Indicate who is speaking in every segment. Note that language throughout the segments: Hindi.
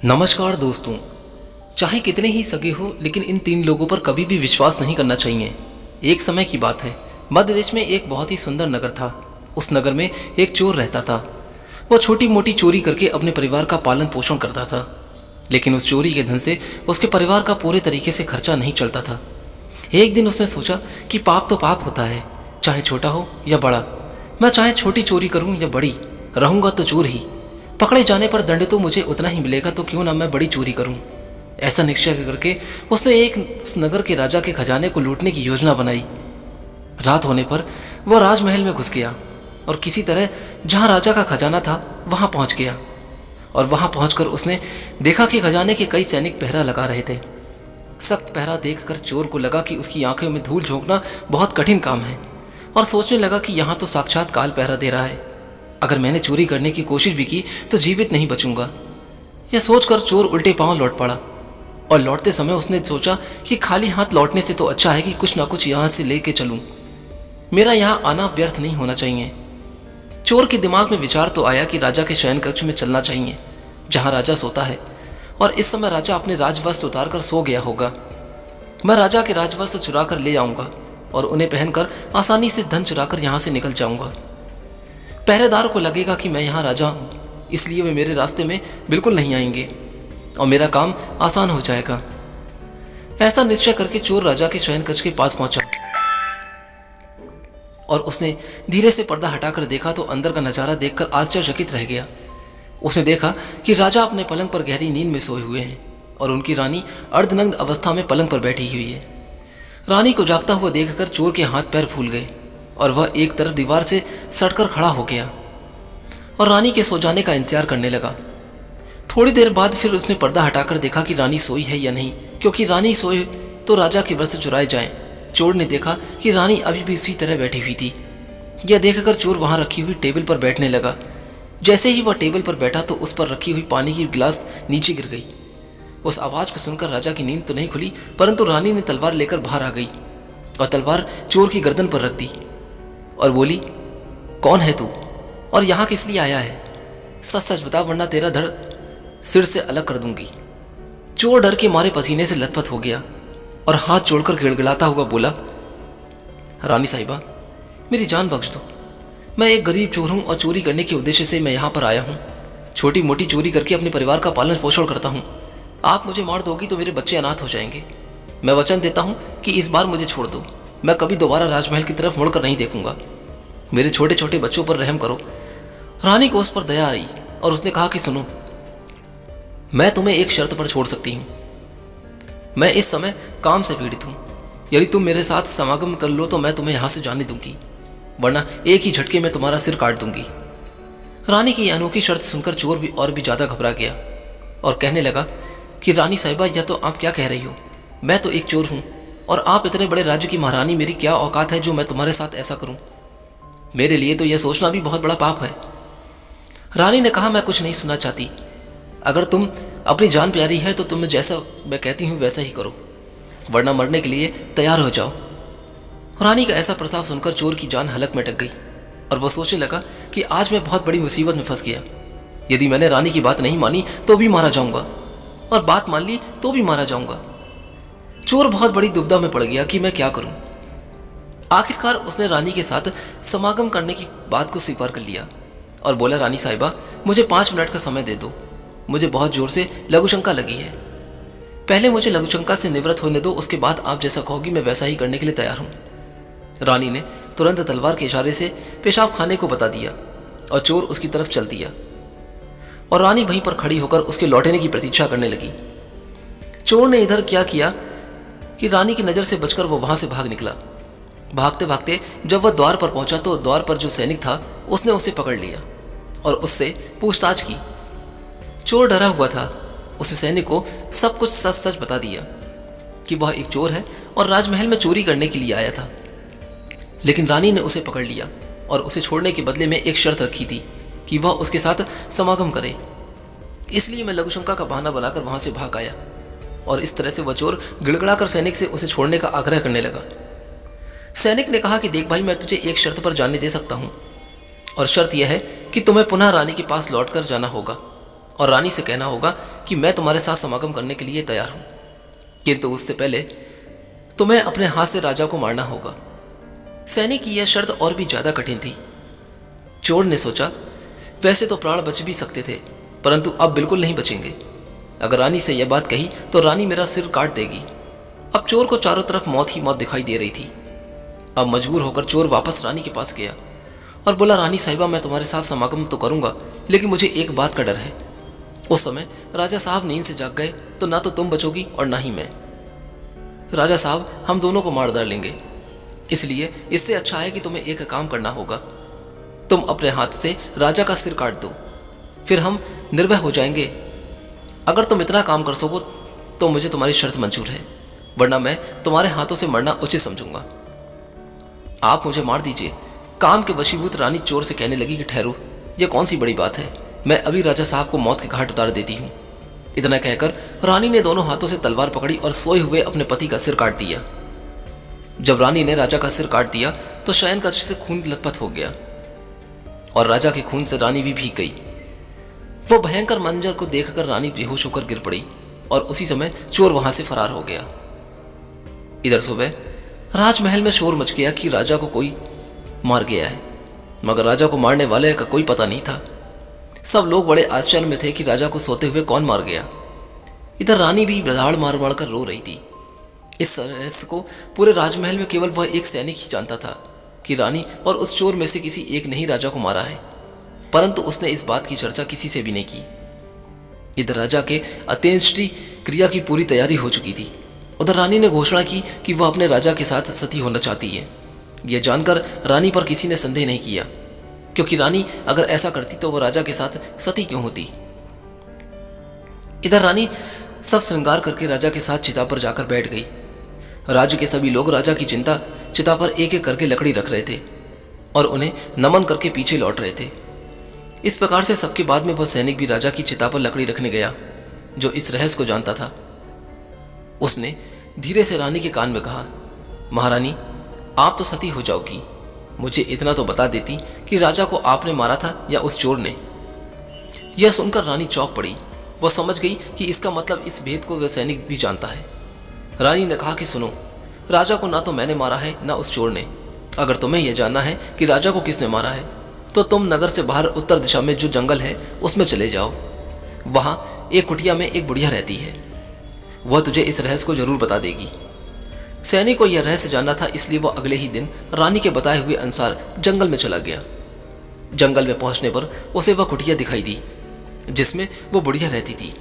Speaker 1: नमस्कार दोस्तों। चाहे कितने ही सगे हो लेकिन इन तीन लोगों पर कभी भी विश्वास नहीं करना चाहिए। एक समय की बात है, मध्य देश में एक बहुत ही सुंदर नगर था। उस नगर में एक चोर रहता था। वह छोटी मोटी चोरी करके अपने परिवार का पालन पोषण करता था, लेकिन उस चोरी के धन से उसके परिवार का पूरे तरीके से खर्चा नहीं चलता था। एक दिन उसने सोचा कि पाप तो पाप होता है, चाहे छोटा हो या बड़ा। मैं चाहे छोटी चोरी करूं या बड़ी, रहूंगा तो चोर ही। पकड़े जाने पर दंड तो मुझे उतना ही मिलेगा, तो क्यों ना मैं बड़ी चोरी करूं। ऐसा निश्चय करके उसने एक उस नगर के राजा के खजाने को लूटने की योजना बनाई। रात होने पर वह राजमहल में घुस गया और किसी तरह जहां राजा का खजाना था वहां पहुंच गया। और वहां पहुंचकर उसने देखा कि खजाने के कई सैनिक पहरा लगा रहे थे। सख्त पहरा देखकर चोर को लगा कि उसकी आंखों में धूल झोंकना बहुत कठिन काम है, और सोचने लगा कि यहाँ तो साक्षात काल पहरा दे रहा है। अगर मैंने चोरी करने की कोशिश भी की तो जीवित नहीं बचूंगा। यह सोचकर चोर उल्टे पांव लौट पड़ा। और लौटते समय उसने सोचा कि खाली हाथ लौटने से तो अच्छा है कि कुछ ना कुछ यहाँ से लेके चलूं। मेरा यहाँ आना व्यर्थ नहीं होना चाहिए। चोर के दिमाग में विचार तो आया कि राजा के शयन कक्ष में चलना चाहिए, जहाँ राजा सोता है, और इस समय राजा अपने राजवस्त्र उतारकर सो गया होगा। मैं राजा के राजवस्त्र चुरा कर ले आऊंगा और उन्हें पहनकर आसानी से धन चुराकर यहाँ से निकल जाऊंगा। पहरेदार को लगेगा कि मैं यहाँ राजा हूँ, इसलिए वे मेरे रास्ते में बिल्कुल नहीं आएंगे और मेरा काम आसान हो जाएगा। ऐसा निश्चय करके चोर राजा के शयन कक्ष के पास पहुंचा और उसने धीरे से पर्दा हटाकर देखा तो अंदर का नजारा देखकर आश्चर्यचकित रह गया। उसने देखा कि राजा अपने पलंग पर गहरी नींद में सोए हुए हैं और उनकी रानी अर्धनग्न अवस्था में पलंग पर बैठी हुई है। रानी को जागता हुआ देखकर चोर के हाथ पैर फूल गए और वह एक तरफ दीवार से सटकर खड़ा हो गया और रानी के सो जाने का इंतजार करने लगा। थोड़ी देर बाद फिर उसने पर्दा हटाकर देखा कि रानी सोई है या नहीं, क्योंकि रानी सोए तो राजा के वस्त्र चुराए जाएं। चोर ने देखा कि रानी अभी भी इसी तरह बैठी हुई थी। यह देखकर चोर वहां रखी हुई टेबल पर बैठने लगा। जैसे ही वह टेबल पर बैठा तो उस पर रखी हुई पानी की गिलास नीचे गिर गई। उस आवाज को सुनकर राजा की नींद तो नहीं खुली, परंतु रानी ने तलवार लेकर बाहर आ गई और तलवार चोर की गर्दन पर रख दी और बोली, कौन है तू और यहाँ किस लिए आया है? सच सच बता, वरना तेरा धड़ सिर से अलग कर दूंगी। चोर डर के मारे पसीने से लथपथ हो गया और हाथ जोड़कर गिड़गिड़ाता हुआ बोला, रानी साहिबा, मेरी जान बख्श दो। मैं एक गरीब चोर हूँ और चोरी करने के उद्देश्य से मैं यहाँ पर आया हूँ। छोटी मोटी चोरी करके अपने परिवार का पालन पोषण करता हूँ। आप मुझे मार दोगी तो मेरे बच्चे अनाथ हो जाएंगे। मैं वचन देता हूँ कि इस बार मुझे छोड़ दो। मैं कभी दोबारा राजमहल की तरफ मुड़कर नहीं देखूंगा। मेरे छोटे छोटे बच्चों पर रहम करो। रानी को उस पर दया आई और उसने कहा कि सुनो, मैं तुम्हें एक शर्त पर छोड़ सकती हूँ। मैं इस समय काम से पीड़ित हूँ। यदि तुम मेरे साथ समागम कर लो तो मैं तुम्हें यहाँ से जाने दूंगी, वरना एक ही झटके में तुम्हारा सिर काट दूंगी। रानी की अनोखी शर्त सुनकर चोर भी और भी ज्यादा घबरा गया और कहने लगा कि रानी साहिबा, यह तो आप क्या कह रही हो? मैं तो एक चोर हूँ और आप इतने बड़े राज्य की महारानी, मेरी क्या औकात है जो मैं तुम्हारे साथ ऐसा करूं? मेरे लिए तो यह सोचना भी बहुत बड़ा पाप है। रानी ने कहा, मैं कुछ नहीं सुनना चाहती। अगर तुम अपनी जान प्यारी है तो तुम जैसा मैं कहती हूँ वैसा ही करो, वरना मरने के लिए तैयार हो जाओ। रानी का ऐसा प्रस्ताव सुनकर चोर की जान हलक में अटक गई और वह सोचने लगा कि आज मैं बहुत बड़ी मुसीबत में फंस गया। यदि मैंने रानी की बात नहीं मानी तो भी मारा जाऊंगा, और बात मान ली तो भी मारा जाऊंगा। चोर बहुत बड़ी दुविधा में पड़ गया कि मैं क्या करूं। आखिरकार उसने रानी के साथ समागम करने की बात को स्वीकार कर लिया और बोला, रानी साहिबा, मुझे 5 मिनट का समय दे दो। मुझे बहुत जोर से लघुशंका लगी है। पहले मुझे लघुशंका से निवृत्त होने दो, उसके बाद आप जैसा कहोगी मैं वैसा ही करने के लिए तैयार हूं। रानी ने तुरंत तलवार के इशारे से पेशाब खाने को बता दिया और चोर उसकी तरफ चल दिया और रानी वहीं पर खड़ी होकर उसके लौटने की प्रतीक्षा करने लगी। चोर ने इधर क्या किया कि रानी की नज़र से बचकर वो वहां से भाग निकला। भागते भागते जब वह द्वार पर पहुंचा तो द्वार पर जो सैनिक था उसने उसे पकड़ लिया और उससे पूछताछ की। चोर डरा हुआ था। उस सैनिक को सब कुछ सच सच बता दिया कि वह एक चोर है और राजमहल में चोरी करने के लिए आया था। लेकिन रानी ने उसे पकड़ लिया और उसे छोड़ने के बदले में एक शर्त रखी थी कि वह उसके साथ समागम करे। इसलिए मैं लघुशंका का बहाना बनाकर वहां से भाग आया और इस तरह से वह चोर गिड़गिड़ाकर सैनिक से उसे छोड़ने का आग्रह करने लगा। सैनिक ने कहा कि देख भाई, मैं तुझे एक शर्त पर जाने दे सकता हूं, और शर्त यह है कि तुम्हें पुनः रानी के पास लौटकर जाना होगा और रानी से कहना होगा कि मैं तुम्हारे साथ समागम करने के लिए तैयार हूं, किंतु उससे पहले तुम्हें अपने हाथ से राजा को मारना होगा। सैनिक की यह शर्त और भी ज्यादा कठिन थी। चोर ने सोचा, वैसे तो प्राण बच भी सकते थे, परंतु अब बिल्कुल नहीं बचेंगे। अगर रानी से यह बात कही तो रानी मेरा सिर काट देगी। अब चोर को चारों तरफ मौत ही मौत दिखाई दे रही थी। अब मजबूर होकर चोर वापस रानी के पास गया और बोला, रानी साहिबा, मैं तुम्हारे साथ समागम तो करूंगा, लेकिन मुझे एक बात का डर है। उस समय राजा साहब नींद से जाग गए तो ना तो तुम बचोगी और ना ही मैं। राजा साहब, हम दोनों को मार डालेंगे, इसलिए इससे अच्छा है कि तुम्हें एक काम करना होगा। तुम अपने हाथ से राजा का सिर काट दो, फिर हम निर्भय हो जाएंगे। अगर तुम इतना काम कर सको तो मुझे तुम्हारी शर्त मंजूर है, वरना मैं तुम्हारे हाथों से मरना उचित समझूंगा। आप मुझे मार दीजिए। काम के वशीभूत रानी चोर से कहने लगी कि ठहरो, यह कौन सी बड़ी बात है, मैं अभी राजा साहब को मौत के घाट उतार देती हूँ। इतना कहकर रानी ने दोनों हाथों से तलवार पकड़ी और सोए हुए अपने पति का सिर काट दिया। जब रानी ने राजा का सिर काट दिया तो शयन कक्ष से खून लथपथ हो गया और राजा के खून से रानी भी भीग गई। वो भयंकर मंजर को देखकर रानी बेहोश होकर गिर पड़ी और उसी समय चोर वहां से फरार हो गया। इधर सुबह राजमहल में शोर मच गया कि राजा को कोई मार गया है, मगर राजा को मारने वाले का कोई पता नहीं था। सब लोग बड़े आश्चर्य में थे कि राजा को सोते हुए कौन मार गया। इधर रानी भी बधाड़ मार मार कर रो रही थी। इस रहस्य को पूरे राजमहल में केवल वह एक सैनिक ही जानता था कि रानी और उस चोर में से किसी एक ने ही राजा को मारा है, परंतु उसने इस बात की चर्चा किसी से भी नहीं की। इधर राजा के अंत्येष्टि क्रिया की पूरी तैयारी हो चुकी थी। उधर रानी ने घोषणा की कि वह अपने राजा के साथ सती होना चाहती है। यह जानकर रानी पर किसी ने संदेह नहीं किया, क्योंकि रानी अगर ऐसा करती तो वह राजा के साथ सती क्यों होती। इधर रानी सब श्रृंगार करके राजा के साथ चिता पर जाकर बैठ गई। राज्य के सभी लोग राजा की चिता पर एक एक करके लकड़ी रख रहे थे और उन्हें नमन करके पीछे लौट रहे थे। इस प्रकार से सबके बाद में वह सैनिक भी राजा की चिता पर लकड़ी रखने गया, जो इस रहस्य को जानता था। उसने धीरे से रानी के कान में कहा, महारानी, आप तो सती हो जाओगी, मुझे इतना तो बता देती कि राजा को आपने मारा था या उस चोर ने। यह सुनकर रानी चौंक पड़ी। वह समझ गई कि इसका मतलब इस भेद को वह सैनिक भी जानता है। रानी ने कहा कि सुनो, राजा को ना तो मैंने मारा है ना उस चोर ने। अगर तुम्हें यह जानना है कि राजा को किसने मारा है तो तुम नगर से बाहर उत्तर दिशा में जो जंगल है उसमें चले जाओ। वहां एक कुटिया में एक बुढ़िया रहती है, वह तुझे इस रहस्य को जरूर बता देगी। सैनिक को यह रहस्य जानना था, इसलिए वह अगले ही दिन रानी के बताए हुए अनुसार जंगल में चला गया। जंगल में पहुंचने पर उसे वह कुटिया दिखाई दी जिसमें वो बुढ़िया रहती थी।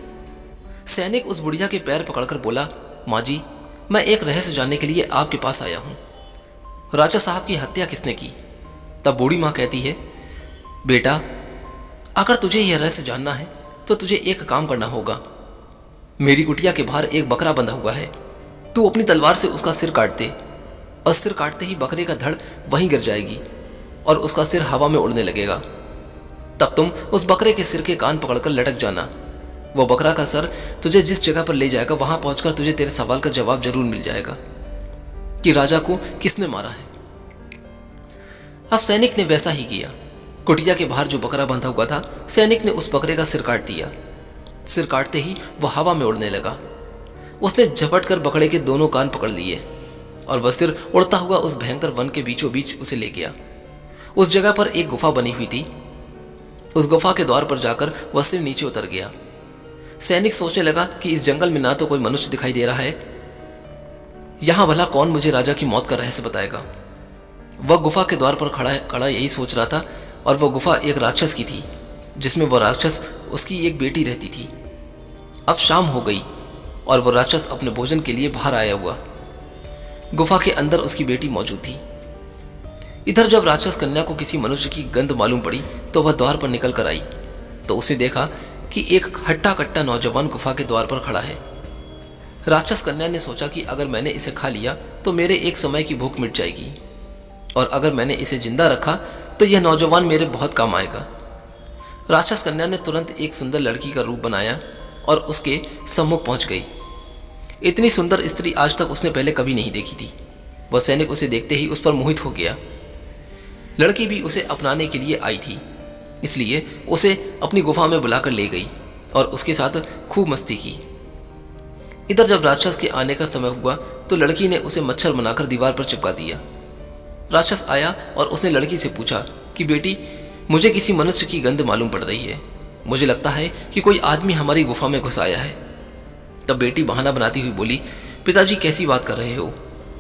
Speaker 1: सैनिक उस बुढ़िया के पैर पकड़कर बोला, माँ जी, मैं एक रहस्य जानने के लिए आपके पास आया हूं। राजा साहब की हत्या किसने की? तब बूढ़ी माँ कहती है, बेटा, अगर तुझे यह रहस्य जानना है तो तुझे एक काम करना होगा। मेरी कुटिया के बाहर एक बकरा बंधा हुआ है, तू अपनी तलवार से उसका सिर काट दे और सिर काटते ही बकरे का धड़ वहीं गिर जाएगी और उसका सिर हवा में उड़ने लगेगा। तब तुम उस बकरे के सिर के कान पकड़कर लटक जाना। वो बकरा का सर तुझे जिस जगह पर ले जाएगा वहां पहुंचकर तुझे तेरे सवाल का जवाब जरूर मिल जाएगा कि राजा को किसने मारा है। अब सैनिक ने वैसा ही किया। कुटिया के बाहर जो बकरा बंधा हुआ था, सैनिक ने उस बकरे का सिर काट दिया। सिर काटते ही वह हवा में उड़ने लगा। उसने झपट कर बकरे के दोनों कान पकड़ लिए और वह सिर उड़ता हुआ उस भयंकर वन के बीचों बीच उसे ले गया। उस जगह पर एक गुफा बनी हुई थी। उस गुफा के द्वार पर जाकर वह सिर नीचे उतर गया। सैनिक सोचने लगा कि इस जंगल में ना तो कोई मनुष्य दिखाई दे रहा है, यहां भला कौन मुझे राजा की मौत का रहस्य बताएगा। वह गुफा के द्वार पर खड़ा यही सोच रहा था और वह गुफा एक राक्षस की थी, जिसमें वह राक्षस उसकी एक बेटी रहती थी। अब शाम हो गई और वह राक्षस अपने भोजन के लिए बाहर आया हुआ। गुफा के अंदर उसकी बेटी मौजूद थी। इधर जब राक्षस कन्या को किसी मनुष्य की गंध मालूम पड़ी तो वह द्वार पर निकल कर आई तो उसे देखा कि एक हट्टा कट्टा नौजवान गुफा के द्वार पर खड़ा है। राक्षस कन्या ने सोचा कि अगर मैंने इसे खा लिया तो मेरे एक समय की भूख मिट जाएगी, और अगर मैंने इसे जिंदा रखा तो यह नौजवान मेरे बहुत काम आएगा। राक्षस कन्या ने तुरंत एक सुंदर लड़की का रूप बनाया और उसके सम्मुख पहुंच गई। इतनी सुंदर स्त्री आज तक उसने पहले कभी नहीं देखी थी। वह सैनिक उसे देखते ही उस पर मोहित हो गया। लड़की भी उसे अपनाने के लिए आई थी, इसलिए उसे अपनी गुफा में बुलाकर ले गई और उसके साथ खूब मस्ती की। इधर जब राक्षस के आने का समय हुआ तो लड़की ने उसे मच्छर बनाकर दीवार पर चिपका दिया। राक्षस आया और उसने लड़की से पूछा कि बेटी, मुझे किसी मनुष्य की गंध मालूम पड़ रही है। मुझे लगता है कि कोई आदमी हमारी गुफा में घुस आया है। तब बेटी बहाना बनाती हुई बोली, पिताजी कैसी बात कर रहे हो?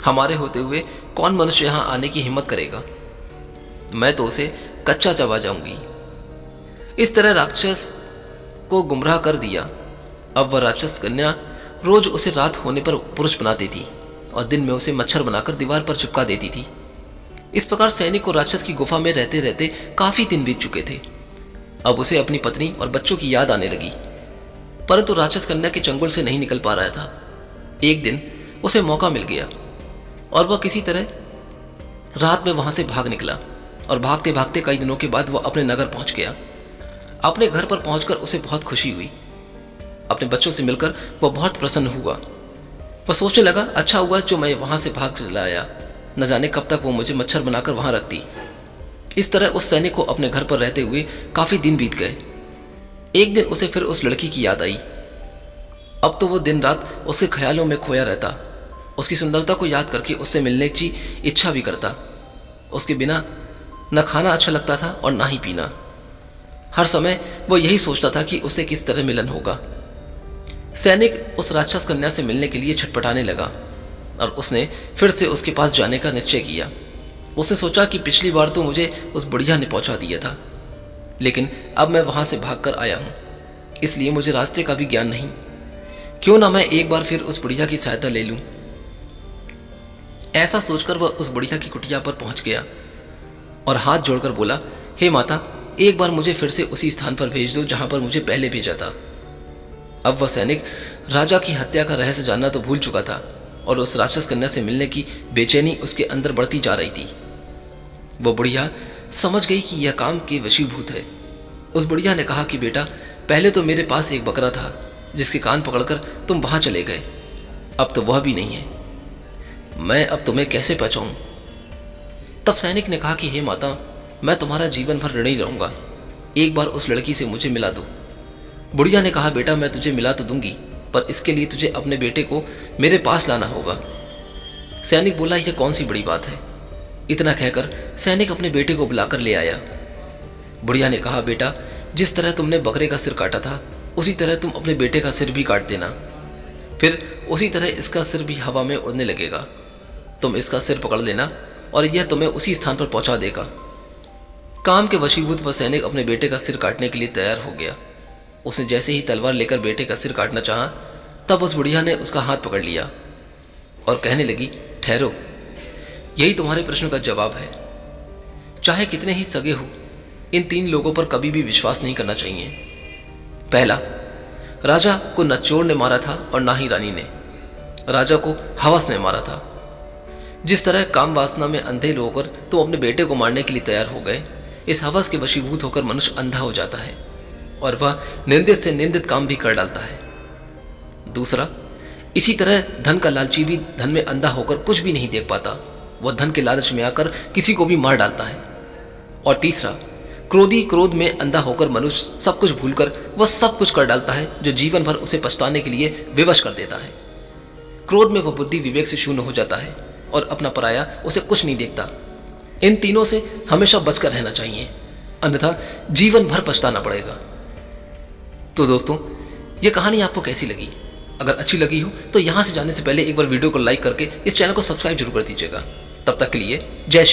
Speaker 1: हमारे होते हुए कौन मनुष्य यहाँ आने की हिम्मत करेगा? मैं तो उसे कच्चा चबा जाऊंगी। इस तरह राक्षस को गुमराह कर दिया। अब वह राक्षस कन्या रोज उसे रात होने पर पुरुष बना देती और दिन में उसे मच्छर बनाकर दीवार पर चिपका देती थी। इस प्रकार सैनिक को राक्षस की गुफा में रहते रहते काफी दिन बीत चुके थे। अब उसे अपनी पत्नी और बच्चों की याद आने लगी, परंतु राक्षस कन्या के चंगुल से नहीं निकल पा रहा था। एक दिन उसे मौका मिल गया और वह किसी तरह रात में वहां से भाग निकला और भागते भागते कई दिनों के बाद वह अपने नगर पहुंच गया। अपने घर पर पहुंचकर उसे बहुत खुशी हुई। अपने बच्चों से मिलकर वह बहुत प्रसन्न हुआ। वह सोचने लगा, अच्छा हुआ जो मैं वहां से भाग चला आया, न जाने कब तक वो मुझे मच्छर बनाकर वहां रखती। इस तरह उस सैनिक को अपने घर पर रहते हुए काफी दिन बीत गए। एक दिन उसे फिर उस लड़की की याद आई। अब तो वो दिन रात उसके ख्यालों में खोया रहता, उसकी सुंदरता को याद करके उससे मिलने की इच्छा भी करता। उसके बिना न खाना अच्छा लगता था और ना ही पीना। हर समय वो यही सोचता था कि उसे किस तरह मिलन होगा। सैनिक उस राक्षस कन्या से मिलने के लिए छटपटाने लगा और उसने फिर से उसके पास जाने का निश्चय किया। उसने सोचा कि पिछली बार तो मुझे उस बुढ़िया ने पहुंचा दिया था, लेकिन अब मैं वहां से भागकर आया हूं, इसलिए मुझे रास्ते का भी ज्ञान नहीं। क्यों ना मैं एक बार फिर उस बुढ़िया की सहायता ले लूं। ऐसा सोचकर वह उस बुढ़िया की कुटिया पर पहुंच गया और हाथ जोड़कर बोला, हे माता, एक बार मुझे फिर से उसी स्थान पर भेज दो जहां पर मुझे पहले भेजा था। अब वह सैनिक राजा की हत्या का रहस्य जानना तो भूल चुका था और उस राक्षस कन्या से मिलने की बेचैनी उसके अंदर बढ़ती जा रही थी। वह बुढ़िया समझ गई कि यह काम के वशीभूत है। उस बुढ़िया ने कहा कि बेटा, पहले तो मेरे पास एक बकरा था जिसके कान पकड़कर तुम वहां चले गए, अब तो वह भी नहीं है। मैं अब तुम्हें कैसे पहचाऊं? तब सैनिक ने कहा कि हे माता, मैं तुम्हारा जीवन भर ऋणी रहूंगा, एक बार उस लड़की से मुझे मिला दो। बुढ़िया ने कहा, बेटा मैं तुझे मिला तो दूंगी, पर इसके लिए तुझे अपने बेटे को मेरे पास लाना होगा। सैनिक बोला, यह कौन सी बड़ी बात है? इतना कहकर सैनिक अपने बेटे को बुलाकर ले आया। बुढ़िया ने कहा, बेटा जिस तरह तुमने बकरे का सिर काटा था उसी तरह तुम अपने बेटे का सिर भी काट देना, फिर उसी तरह इसका सिर भी हवा में उड़ने लगेगा। तुम इसका सिर पकड़ लेना और यह तुम्हें उसी स्थान पर पहुंचा देगा। काम के वशीभूत वह सैनिक अपने बेटे का सिर काटने के लिए तैयार हो गया। उसने जैसे ही तलवार लेकर बेटे का सिर काटना चाहा, तब उस बुढ़िया ने उसका हाथ पकड़ लिया और कहने लगी, ठहरो, यही तुम्हारे प्रश्न का जवाब है। चाहे कितने ही सगे हो, इन 3 लोगों पर कभी भी विश्वास नहीं करना चाहिए। पहला, राजा को न चोर ने मारा था और ना ही रानी ने। राजा को हवस ने मारा था। जिस तरह काम वासना में अंधे होकर तुम अपने बेटे को मारने के लिए तैयार हो गए, इस हवस के वशीभूत होकर मनुष्य अंधा हो जाता है और वह निंदित से निंदित काम भी कर डालता है। दूसरा, इसी तरह धन का लालची भी धन में अंधा होकर कुछ भी नहीं देख पाता, वह धन के लालच में आकर किसी को भी मार डालता है। और तीसरा, क्रोधी क्रोध में अंधा होकर मनुष्य सब कुछ भूलकर वह सब कुछ कर डालता है जो जीवन भर उसे पछताने के लिए विवश कर देता है। क्रोध में वह बुद्धि विवेक से शून्य हो जाता है और अपना पराया उसे कुछ नहीं देखता। इन तीनों से हमेशा बचकर रहना चाहिए, अन्यथा जीवन भर पछताना पड़ेगा। तो दोस्तों, ये कहानी आपको कैसी लगी? अगर अच्छी लगी हो तो यहां से जाने से पहले एक बार वीडियो को लाइक करके इस चैनल को सब्सक्राइब जरूर कर दीजिएगा। तब तक के लिए जय श्री